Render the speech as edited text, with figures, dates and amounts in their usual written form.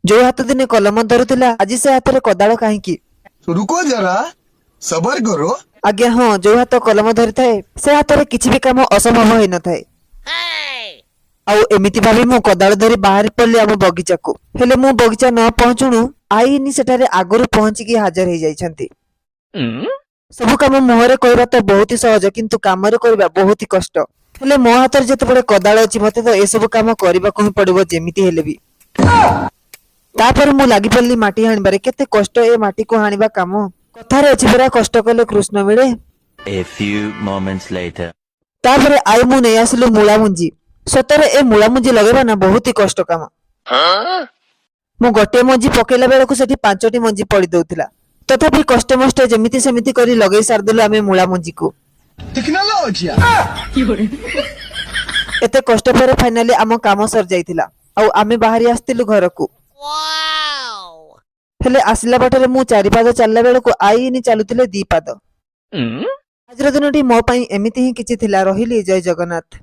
जो हाथ दिने कलम धरुला आज से हाथ में कदाल कहीं। रुको जरा सबर करो। आज्ञा हाँ, जो हाथ कलम धरी थाए से हाथ में किसी भी काम असंभव हो न थाए। एमिति भाभी मु कदाल धरी बाहर पड़ली आम बगीचा को। हेले मु बगीचा न पहुंचुणु आईनी सेठारे आगुरु पहुंचिकी हाजर हो जाइछंती। सब काम मुहरे कहबा तो बहुत ही सहज, किंतु काम रे करबा बहुत ही कष्ट। हेले मो हाथ रे जते बड़े कदाल अछि मते तो ए सब काम करबा को ही पड़िबो जेमिति हेले भी। तापर मु लागि पल्ली माटी हाणबारे। केते कष्ट ए माटी को हाणिबा काम। कथारे अछि परा कष्ट कले कृष्ण मिले। A few moments later. तापर आई मु नै आसलु मूला मुंजी। सतरे ए मूला मुंजी लगेबा ना बहुत ही कष्ट काम। मु गोटे मंजी पकेला बेला को सेठी 5टी मंजी पड़ी दउथिला। तथापि कष्ट मष्ट जेमिति सेमिति करी लगै सार देलु आमे मूला मुंजी को। टेक्नोलॉजी एते कष्ट पर फाइनली आम काम सर जाइथिला। आउ आमे बाहरी आस्तिलु घर को। हेले आसिला बाटरे मु 4 पाद चलला बेला को आई नि चालुथिले 2 पाद। आजर दिनटी मो पई एमिति ही किछि थिला। रहिली। जय जगन्नाथ।